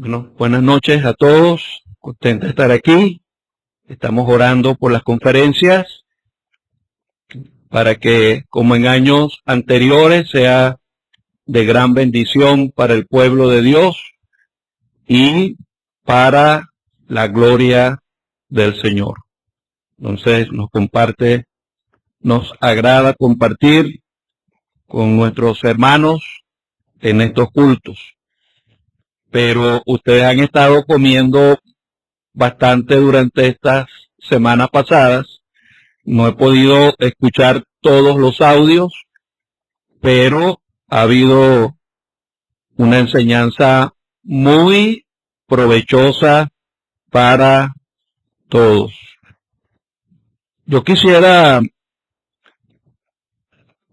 Bueno, buenas noches a todos. Contento de estar aquí. Estamos orando por las conferencias para que, como en años anteriores, sea de gran bendición para el pueblo de Dios y para la gloria del Señor. Entonces nos agrada compartir con nuestros hermanos en estos cultos. Pero ustedes han estado comiendo bastante durante estas semanas pasadas. No he podido escuchar todos los audios, pero ha habido una enseñanza muy provechosa para todos. Yo quisiera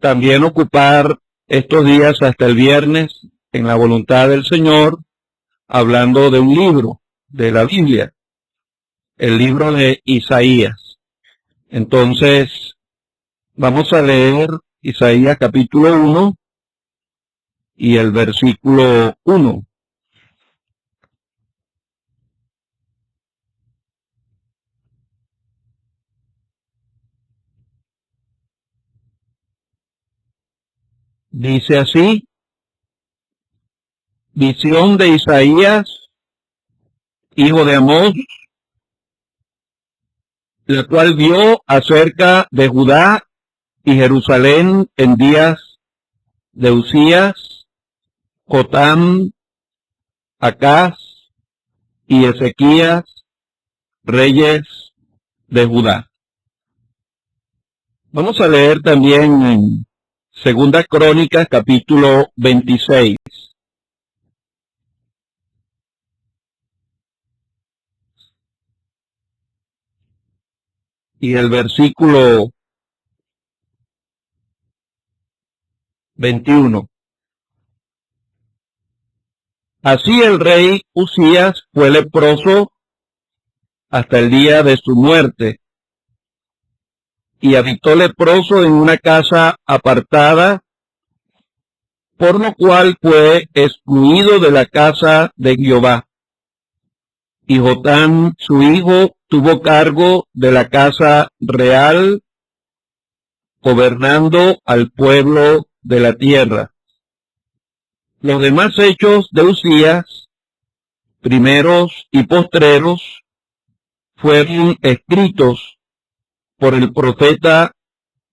también ocupar estos días hasta el viernes en la voluntad del Señor, hablando de un libro de la Biblia, el libro de Isaías. Entonces, vamos a leer Isaías capítulo 1 y el versículo 1. Dice así: visión de Isaías, hijo de Amós, la cual vio acerca de Judá y Jerusalén en días de Usías, Jotam, Acaz y Ezequías, reyes de Judá. Vamos a leer también en Segunda Crónicas, capítulo 26. Y el versículo 21. Así el rey Usías fue leproso hasta el día de su muerte, y habitó leproso en una casa apartada, por lo cual fue excluido de la casa de Jehová. Y Jotam, su hijo, tuvo cargo de la casa real, gobernando al pueblo de la tierra. Los demás hechos de Usías, primeros y postreros, fueron escritos por el profeta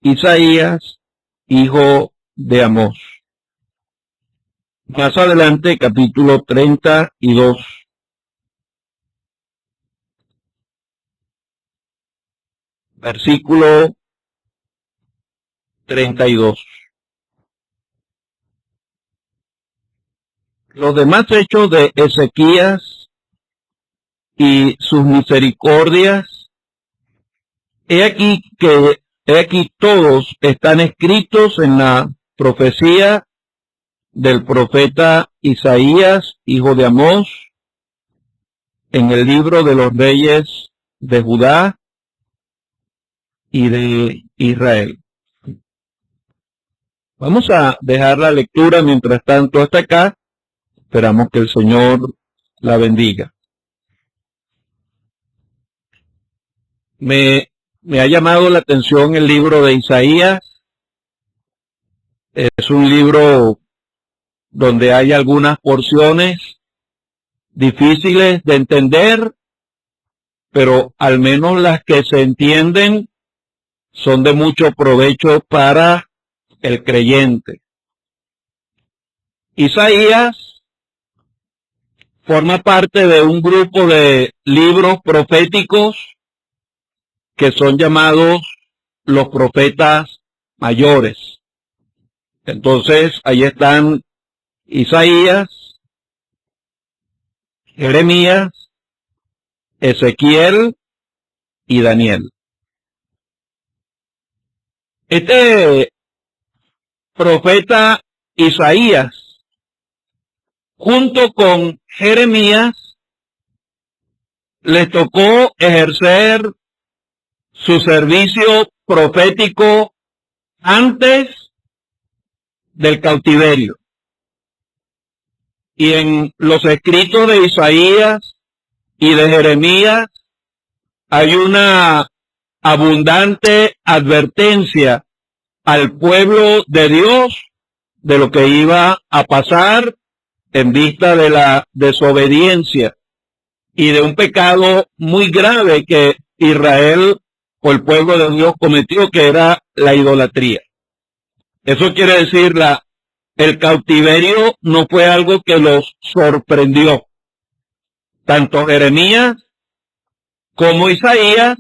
Isaías, hijo de Amós. Más adelante, capítulo 32. Versículo 32. Los demás hechos de Ezequías y sus misericordias, he aquí todos están escritos en la profecía del profeta Isaías, hijo de Amós, en el libro de los reyes de Judá y de Israel. Vamos a dejar la lectura mientras tanto hasta acá. Esperamos que el Señor la bendiga. Me ha llamado la atención el libro de Isaías. Es un libro donde hay algunas porciones difíciles de entender, pero al menos las que se entienden son de mucho provecho para el creyente. Isaías forma parte de un grupo de libros proféticos que son llamados los profetas mayores. Entonces, ahí están Isaías, Jeremías, Ezequiel y Daniel. Este profeta Isaías, junto con Jeremías, les tocó ejercer su servicio profético antes del cautiverio. Y en los escritos de Isaías y de Jeremías hay una abundante advertencia al pueblo de Dios de lo que iba a pasar en vista de la desobediencia y de un pecado muy grave que Israel o el pueblo de Dios cometió, que era la idolatría. Eso quiere decir, el cautiverio no fue algo que los sorprendió. Tanto Jeremías como Isaías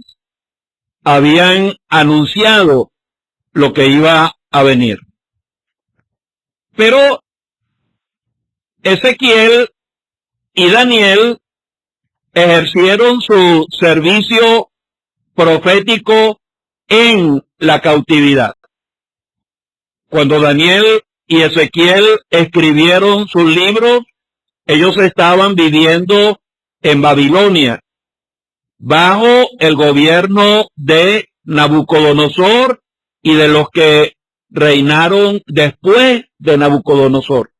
habían anunciado lo que iba a venir. Pero Ezequiel y Daniel ejercieron su servicio profético en la cautividad. Cuando Daniel y Ezequiel escribieron sus libros, ellos estaban viviendo en Babilonia, bajo el gobierno de Nabucodonosor y de los que reinaron después de Nabucodonosor.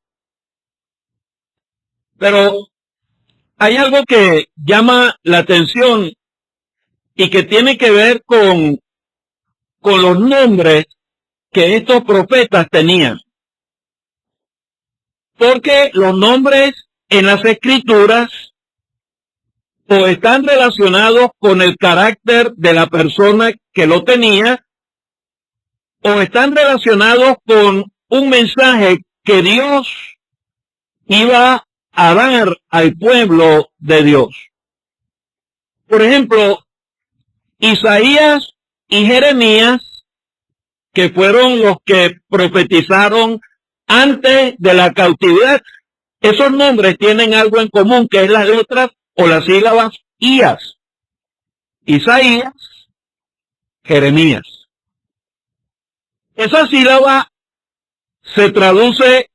Pero hay algo que llama la atención y que tiene que ver con los nombres que estos profetas tenían. Porque los nombres en las escrituras o están relacionados con el carácter de la persona que lo tenía, o están relacionados con un mensaje que Dios iba a dar al pueblo de Dios. Por ejemplo, Isaías y Jeremías, que fueron los que profetizaron antes de la cautividad, esos nombres tienen algo en común, que es las letras o las sílabas IAS. Isaías, Jeremías. Esa sílaba se traduce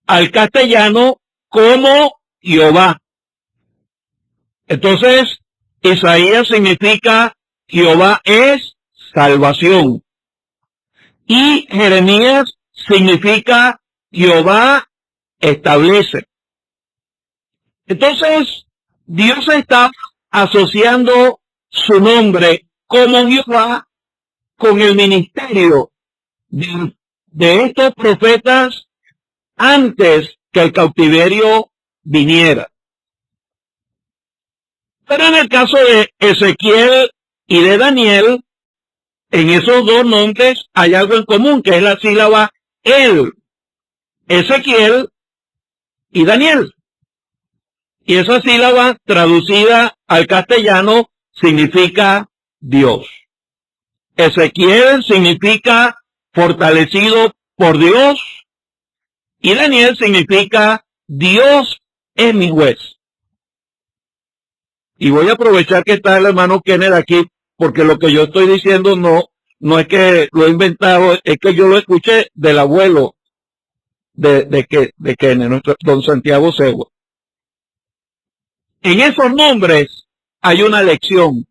al castellano como Jehová. Entonces, Isaías significa Jehová es salvación. Y Jeremías significa Jehová establece. Entonces, Dios está asociando su nombre como Jehová con el ministerio de estos profetas antes que el cautiverio viniera. Pero en el caso de Ezequiel y de Daniel, en esos dos nombres hay algo en común, que es la sílaba El, Ezequiel y Daniel. Y esa sílaba traducida al castellano significa Dios. Ezequiel significa fortalecido por Dios y Daniel significa Dios es mi juez. Y voy a aprovechar que está el hermano Kenneth aquí, porque lo que yo estoy diciendo no es que lo he inventado, es que yo lo escuché del abuelo de Kenneth, nuestro don Santiago Segua. En esos nombres hay una lección.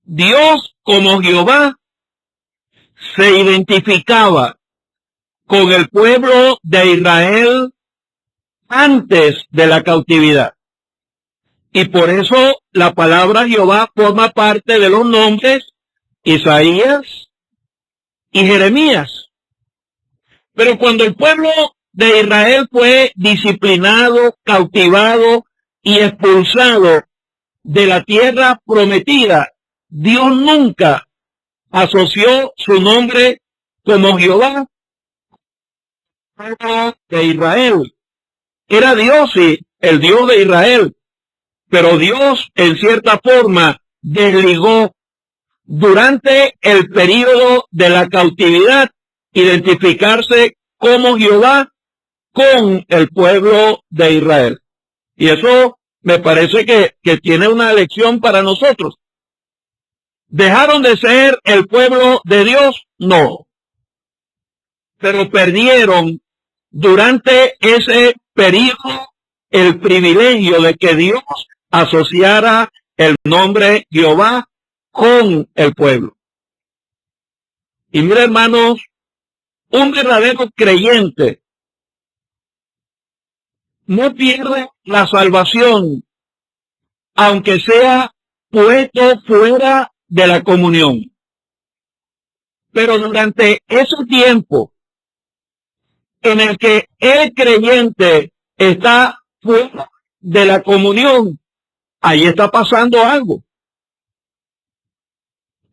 Dios como Jehová se identificaba con el pueblo de Israel antes de la cautividad. Y por eso la palabra Jehová forma parte de los nombres Isaías y Jeremías. Pero cuando el pueblo de Israel fue disciplinado, cautivado y expulsado de la tierra prometida, Dios nunca asoció su nombre como Jehová de Israel. Era Dios, sí, el Dios de Israel, pero Dios en cierta forma desligó durante el período de la cautividad identificarse como Jehová con el pueblo de Israel. Y eso me parece que tiene una lección para nosotros. ¿Dejaron de ser el pueblo de Dios? No. Pero perdieron durante ese período el privilegio de que Dios asociara el nombre Jehová con el pueblo. Y mira, hermanos, un verdadero creyente no pierde la salvación, aunque sea puesto fuera de la comunión. Pero durante ese tiempo en el que el creyente está fuera de la comunión, ahí está pasando algo.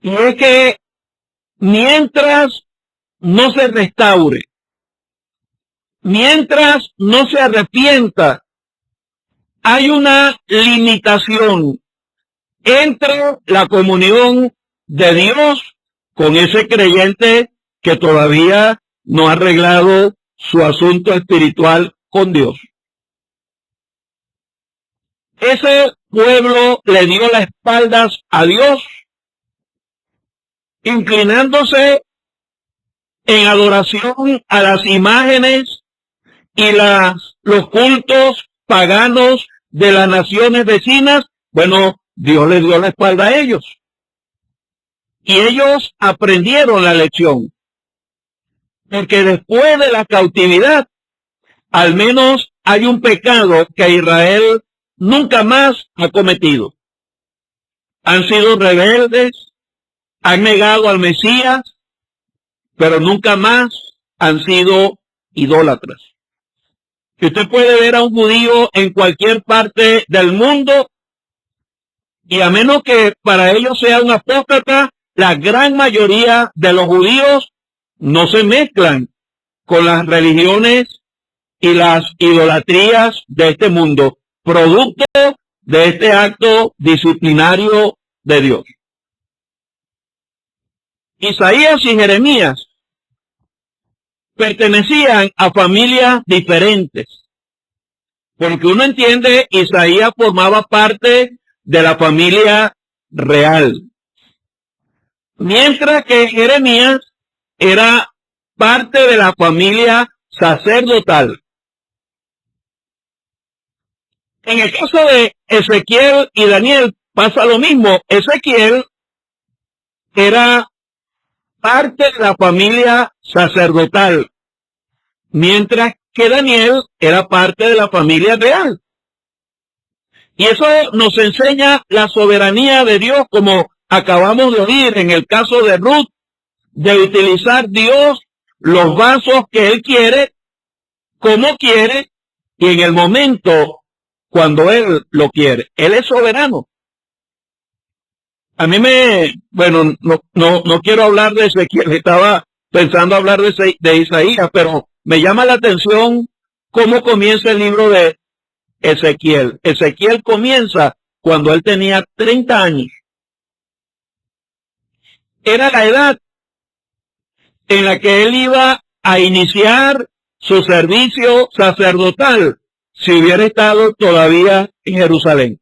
Y es que mientras no se restaure, mientras no se arrepienta, hay una limitación entre la comunión de Dios con ese creyente que todavía no ha arreglado su asunto espiritual con Dios. Ese pueblo le dio las espaldas a Dios, inclinándose en adoración a las imágenes y los cultos paganos de las naciones vecinas. Bueno, Dios les dio la espalda a ellos. Y ellos aprendieron la lección. Porque después de la cautividad, al menos hay un pecado que Israel nunca más ha cometido. Han sido rebeldes, han negado al Mesías, pero nunca más han sido idólatras. Si usted puede ver a un judío en cualquier parte del mundo, y a menos que para ellos sea un apóstata, la gran mayoría de los judíos no se mezclan con las religiones y las idolatrías de este mundo, producto de este acto disciplinario de Dios. Isaías y Jeremías pertenecían a familias diferentes, porque uno entiende, Isaías formaba parte de la familia real, mientras que Jeremías era parte de la familia sacerdotal. En el caso de Ezequiel y Daniel pasa lo mismo. Ezequiel era parte de la familia sacerdotal, mientras que Daniel era parte de la familia real. Y eso nos enseña la soberanía de Dios, como acabamos de oír en el caso de Ruth, de utilizar Dios los vasos que Él quiere, como quiere, y en el momento cuando Él lo quiere. Él es soberano. A mí no quiero hablar de Ezequiel, estaba pensando hablar de Isaías, pero me llama la atención cómo comienza el libro de Ezequiel. Ezequiel comienza cuando él tenía 30 años. Era la edad en la que él iba a iniciar su servicio sacerdotal si hubiera estado todavía en Jerusalén.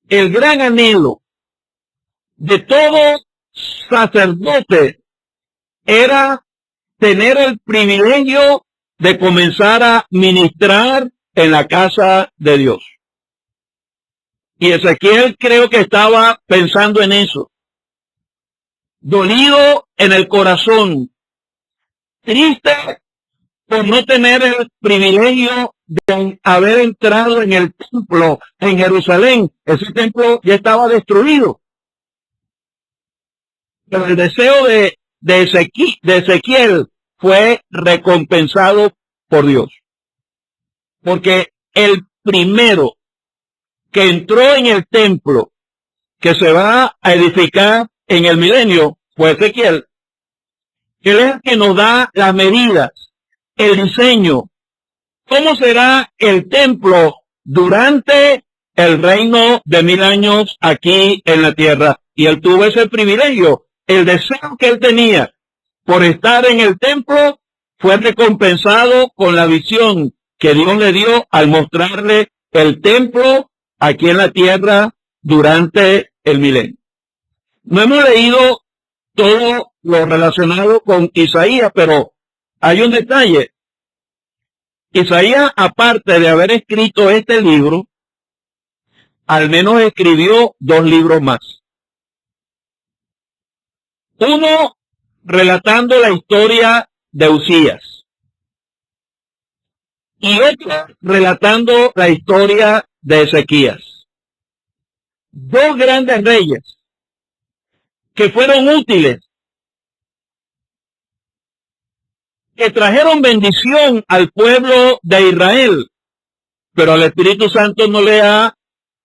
El gran anhelo de todo sacerdote era tener el privilegio de comenzar a ministrar en la casa de Dios. Y Ezequiel creo que estaba pensando en eso. Dolido en el corazón, triste por no tener el privilegio de haber entrado en el templo en Jerusalén. Ese templo ya estaba destruido. Pero el deseo de Ezequiel fue recompensado por Dios. Porque el primero que entró en el templo que se va a edificar en el milenio fue Ezequiel. Él es el que nos da las medidas, el diseño, cómo será el templo durante el reino de 1000 años aquí en la tierra. Y él tuvo ese privilegio. El deseo que él tenía por estar en el templo fue recompensado con la visión que Dios le dio al mostrarle el templo aquí en la tierra durante el milenio. No hemos leído todo lo relacionado con Isaías, pero hay un detalle. Isaías, aparte de haber escrito este libro, al menos escribió 2 libros más. Uno relatando la historia de Usías. y otro relatando la historia de Ezequías. Dos grandes reyes que fueron útiles, que trajeron bendición al pueblo de Israel, pero al Espíritu Santo no le ha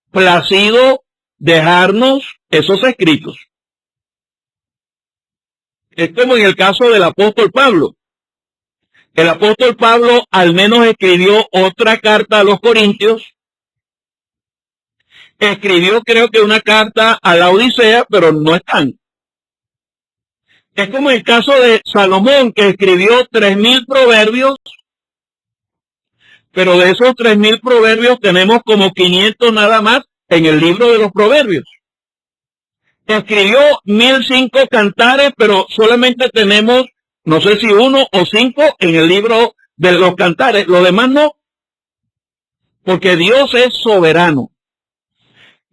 placido dejarnos esos escritos. Es como en el caso del apóstol Pablo. El apóstol Pablo al menos escribió otra carta a los Corintios, escribió creo que una carta a la Odisea, pero no están. Es como el caso de Salomón, que escribió 3,000 proverbios, pero de esos 3,000 proverbios tenemos como 500 nada más en el libro de los proverbios. Escribió 1,005 cantares, pero solamente tenemos, no sé si 1 o 5 en el libro de los cantares. Lo demás no, porque Dios es soberano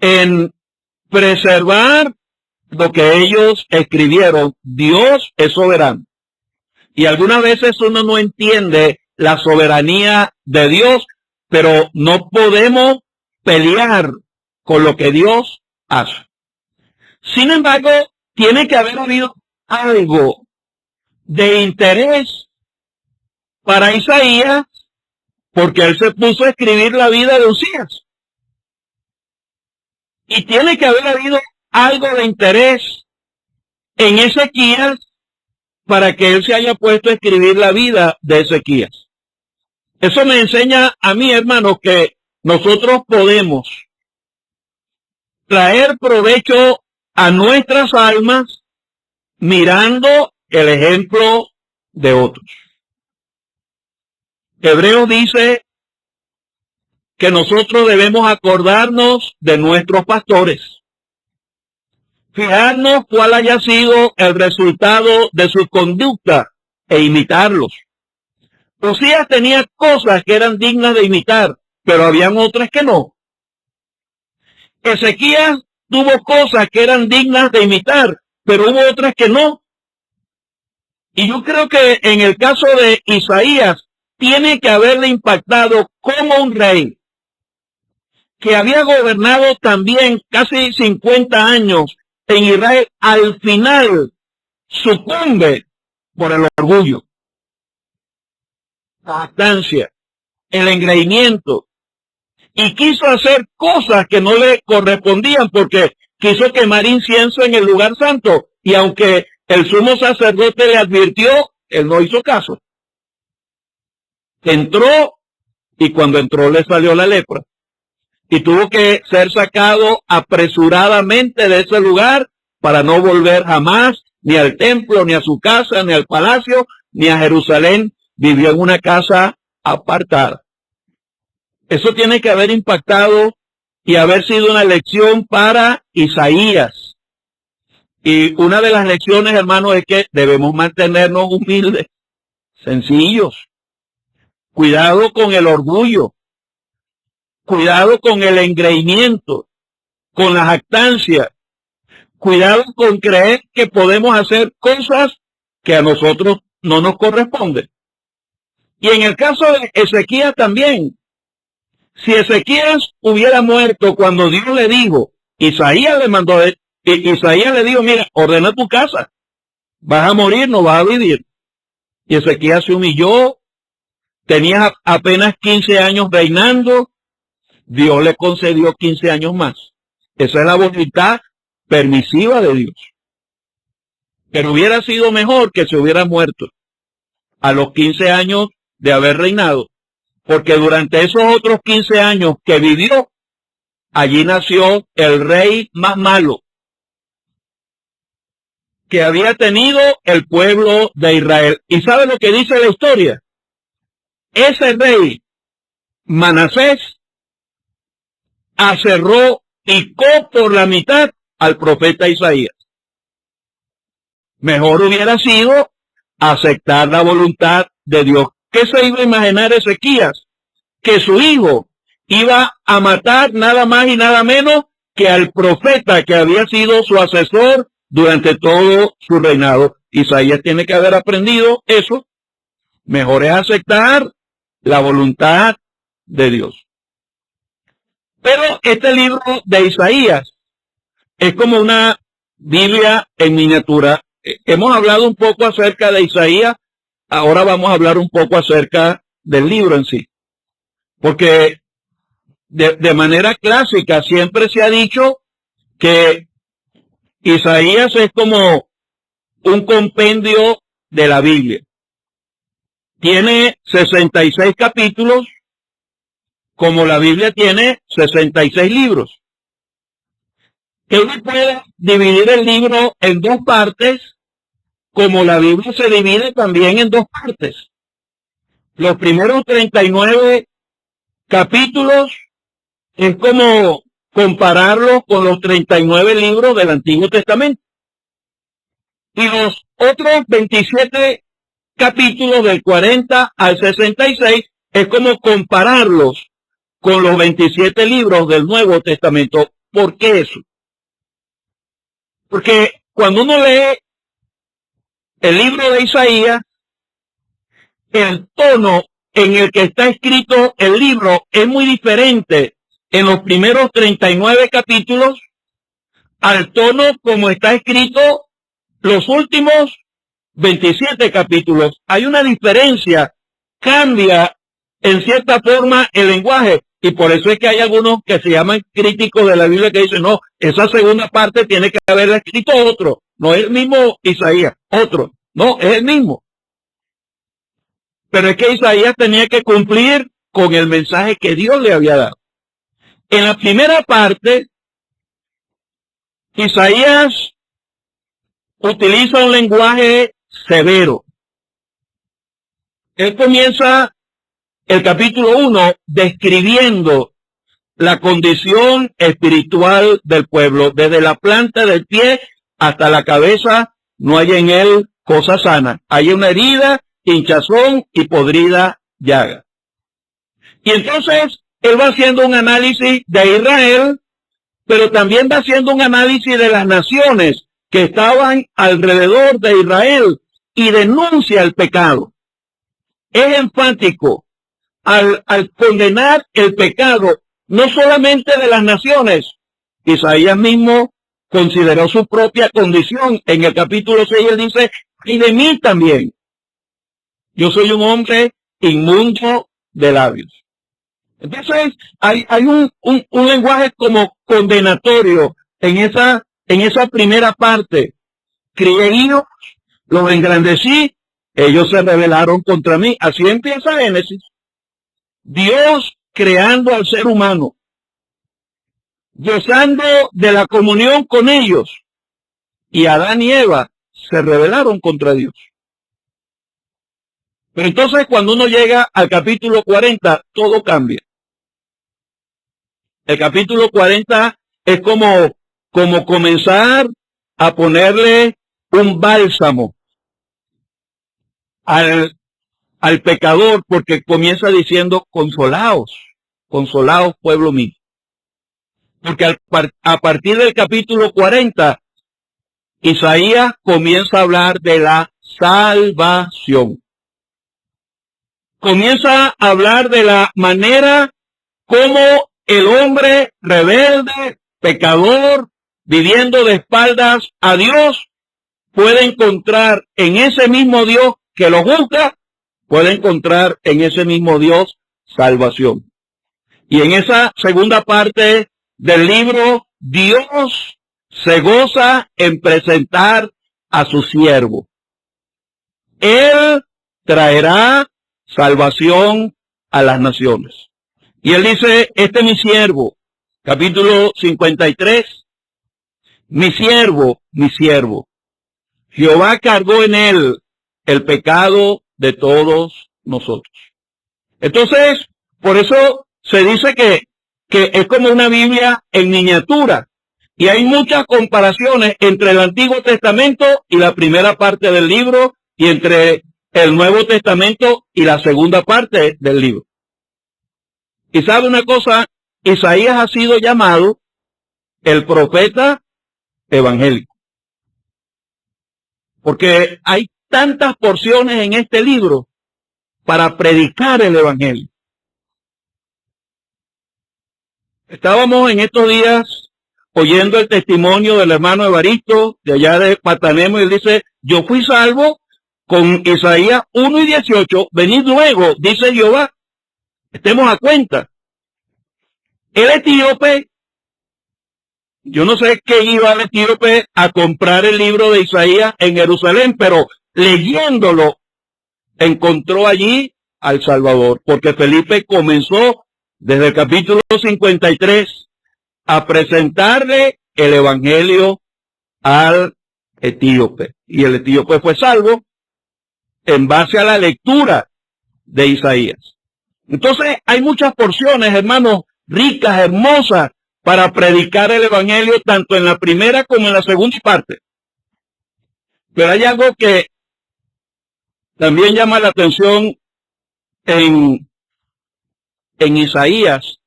en preservar lo que ellos escribieron. Dios es soberano. Y algunas veces uno no entiende la soberanía de Dios, pero no podemos pelear con lo que Dios hace. Sin embargo, tiene que haber habido algo de interés para Isaías, porque él se puso a escribir la vida de Usías. Y tiene que haber habido algo de interés en Ezequías para que él se haya puesto a escribir la vida de Ezequías. Eso me enseña a mí, hermanos, que nosotros podemos traer provecho a nuestras almas mirando el ejemplo de otros. Hebreos dice que nosotros debemos acordarnos de nuestros pastores, fijarnos cuál haya sido el resultado de su conducta e imitarlos. Usías tenía cosas que eran dignas de imitar, pero habían otras que no. Ezequías tuvo cosas que eran dignas de imitar, pero hubo otras que no. Y yo creo que en el caso de Isaías, tiene que haberle impactado como un rey, que había gobernado también casi 50 años en Israel, al final sucumbe por el orgullo, la jactancia, el engreimiento, y quiso hacer cosas que no le correspondían porque quiso quemar incienso en el lugar santo, y aunque el sumo sacerdote le advirtió, él no hizo caso. Entró, y cuando entró le salió la lepra, y tuvo que ser sacado apresuradamente de ese lugar para no volver jamás ni al templo, ni a su casa, ni al palacio, ni a Jerusalén. Vivió en una casa apartada. Eso tiene que haber impactado y haber sido una lección para Isaías. Y una de las lecciones, hermanos, es que debemos mantenernos humildes, sencillos. Cuidado con el orgullo. Cuidado con el engreimiento, con la jactancia. Cuidado con creer que podemos hacer cosas que a nosotros no nos corresponden. Y en el caso de Ezequías también. Si Ezequías hubiera muerto cuando Dios le dijo, Isaías le dijo, mira, ordena tu casa, vas a morir, no vas a vivir. Y Ezequías se humilló, tenía apenas 15 años reinando, Dios le concedió 15 años más. Esa es la voluntad permisiva de Dios. Pero hubiera sido mejor que se hubiera muerto a los 15 años de haber reinado, porque durante esos otros 15 años que vivió, allí nació el rey más malo que había tenido el pueblo de Israel. ¿Y sabe lo que dice la historia? Ese rey, Manasés, aserró, picó por la mitad al profeta Isaías. Mejor hubiera sido aceptar la voluntad de Dios. ¿Qué se iba a imaginar Ezequías? Que su hijo iba a matar nada más y nada menos que al profeta que había sido su asesor durante todo su reinado. Isaías tiene que haber aprendido eso. Mejor es aceptar la voluntad de Dios. Pero este libro de Isaías es como una Biblia en miniatura. Hemos hablado un poco acerca de Isaías, ahora vamos a hablar un poco acerca del libro en sí. Porque de manera clásica siempre se ha dicho que Isaías es como un compendio de la Biblia. Tiene 66 capítulos, como la Biblia tiene 66 libros. Uno puede dividir el libro en dos partes, como la Biblia se divide también en dos partes. Los primeros 39 capítulos es como compararlos con los 39 libros del Antiguo Testamento. Y los otros 27 capítulos del 40 al 66 es como compararlos con los 27 libros del Nuevo Testamento. ¿Por qué eso? Porque cuando uno lee el libro de Isaías, el tono en el que está escrito el libro es muy diferente en los primeros 39 capítulos al tono como está escrito los últimos 27 capítulos. Hay una diferencia, cambia en cierta forma el lenguaje, y por eso es que hay algunos que se llaman críticos de la Biblia que dicen, no, esa segunda parte tiene que haberla escrito otro, no es el mismo Isaías, otro, no, es el mismo. Pero es que Isaías tenía que cumplir con el mensaje que Dios le había dado. En la primera parte, Isaías utiliza un lenguaje severo. Él comienza el capítulo 1 describiendo la condición espiritual del pueblo. Desde la planta del pie hasta la cabeza no hay en él cosa sana. Hay una herida, hinchazón y podrida llaga. Y entonces él va haciendo un análisis de Israel, pero también va haciendo un análisis de las naciones que estaban alrededor de Israel y denuncia el pecado. Es enfático al condenar el pecado, no solamente de las naciones. Isaías mismo consideró su propia condición. En el capítulo 6 él dice, y de mí también. Yo soy un hombre inmundo de labios. Entonces hay un lenguaje como condenatorio en esa primera parte. Crié hijos, los engrandecí, ellos se rebelaron contra mí. Así empieza Génesis. Dios creando al ser humano, gozando de la comunión con ellos, y Adán y Eva se rebelaron contra Dios. Pero entonces cuando uno llega al capítulo 40, todo cambia. El capítulo 40 es como comenzar a ponerle un bálsamo al pecador, porque comienza diciendo, consolaos, pueblo mío. Porque a partir del capítulo 40, Isaías comienza a hablar de la salvación. Comienza a hablar de la manera como el hombre rebelde, pecador, viviendo de espaldas a Dios, puede encontrar en ese mismo Dios que lo juzga, puede encontrar en ese mismo Dios salvación. Y en esa segunda parte del libro, Dios se goza en presentar a su siervo. Él traerá salvación a las naciones. Y él dice, este es mi siervo, capítulo 53, mi siervo, Jehová cargó en él el pecado de todos nosotros. Entonces, por eso se dice que es como una Biblia en miniatura. Y hay muchas comparaciones entre el Antiguo Testamento y la primera parte del libro, y entre el Nuevo Testamento y la segunda parte del libro. Y sabe una cosa, Isaías ha sido llamado el profeta evangélico. Porque hay tantas porciones en este libro para predicar el evangelio. Estábamos en estos días oyendo el testimonio del hermano Evaristo de allá de Patanemo, y él dice: yo fui salvo con Isaías 1:18, venid luego, dice Jehová. Estemos a cuenta. El etíope, yo no sé qué iba el etíope a comprar el libro de Isaías en Jerusalén, pero leyéndolo encontró allí al Salvador, porque Felipe comenzó desde el capítulo 53 a presentarle el evangelio al etíope, y el etíope fue salvo en base a la lectura de Isaías. Entonces hay muchas porciones, hermanos, ricas, hermosas, para predicar el evangelio, tanto en la primera como en la segunda parte. Pero hay algo que también llama la atención en Isaías,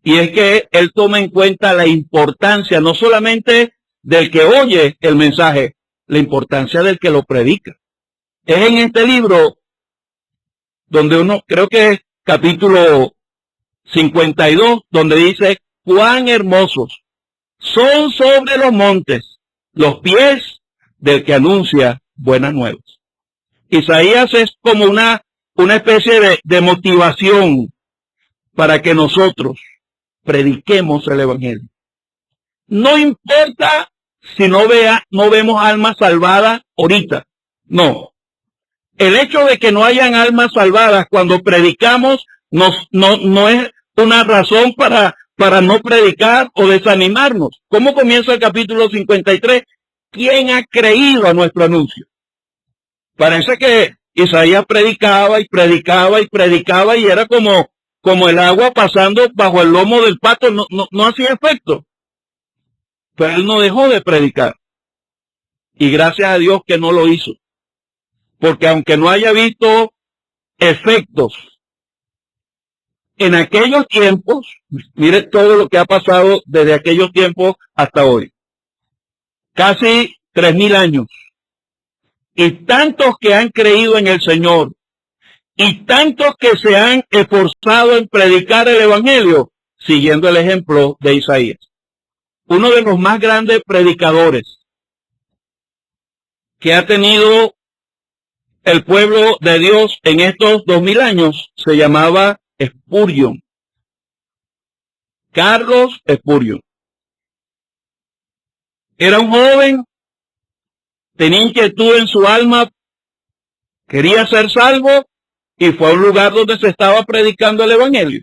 y es que él toma en cuenta la importancia no solamente del que oye el mensaje, la importancia del que lo predica. Es en este libro donde uno, creo que es capítulo 52, donde dice: cuán hermosos son sobre los montes los pies del que anuncia buenas nuevas. Isaías es como una especie de motivación para que nosotros prediquemos el evangelio. No importa si no vemos almas salvadas ahorita. No. El hecho de que no hayan almas salvadas cuando predicamos no es una razón para no predicar o desanimarnos. ¿Cómo comienza el capítulo 53? ¿Quién ha creído a nuestro anuncio? Parece que Isaías predicaba y predicaba y predicaba, y era como el agua pasando bajo el lomo del pato, no hacía efecto. Pero él no dejó de predicar. Y gracias a Dios que no lo hizo. Porque aunque no haya visto efectos en aquellos tiempos, mire todo lo que ha pasado desde aquellos tiempos hasta hoy. Casi 3000 años. Y tantos que han creído en el Señor, y tantos que se han esforzado en predicar el evangelio, siguiendo el ejemplo de Isaías. Uno de los más grandes predicadores que ha tenido el pueblo de Dios en estos 2000 años se llamaba Spurgeon. Carlos Spurgeon. Era un joven, tenía inquietud en su alma, quería ser salvo, y fue a un lugar donde se estaba predicando el evangelio.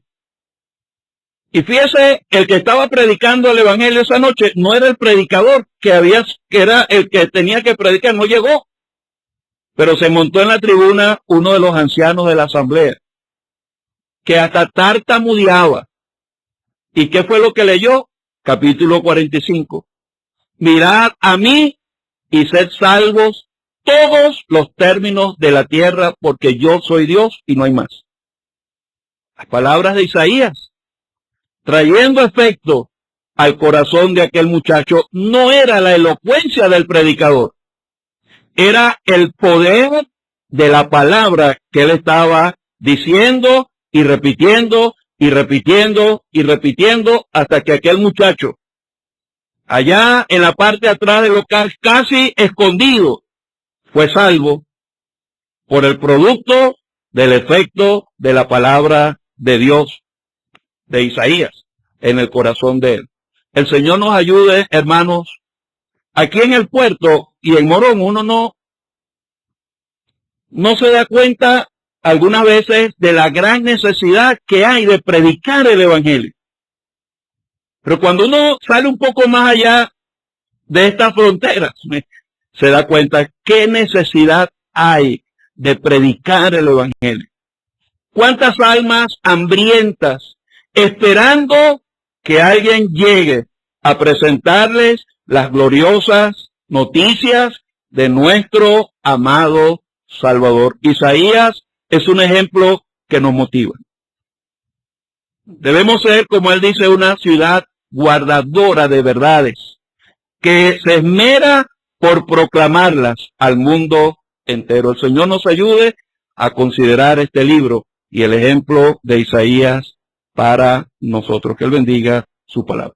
Y fíjese, el que estaba predicando el evangelio esa noche no era el predicador que era el que tenía que predicar, no llegó. Pero se montó en la tribuna uno de los ancianos de la asamblea, que hasta tartamudeaba. ¿Y qué fue lo que leyó? Capítulo 45. Mirad a mí y sed salvos todos los términos de la tierra, porque yo soy Dios y no hay más. Las palabras de Isaías, trayendo efecto al corazón de aquel muchacho, no era la elocuencia del predicador, era el poder de la palabra que él estaba diciendo y repitiendo y repitiendo y repitiendo, hasta que aquel muchacho, allá en la parte de atrás del local, casi escondido, fue salvo por el producto del efecto de la palabra de Dios, de Isaías, en el corazón de él. El Señor nos ayude, hermanos. Aquí en el puerto y en Morón uno no se da cuenta algunas veces de la gran necesidad que hay de predicar el evangelio. Pero cuando uno sale un poco más allá de estas fronteras, se da cuenta qué necesidad hay de predicar el evangelio. ¿Cuántas almas hambrientas esperando que alguien llegue a presentarles las gloriosas noticias de nuestro amado Salvador? Isaías es un ejemplo que nos motiva. Debemos ser, como él dice, una ciudad guardadora de verdades, que se esmera por proclamarlas al mundo entero. El Señor nos ayude a considerar este libro y el ejemplo de Isaías para nosotros. Que Él bendiga su palabra.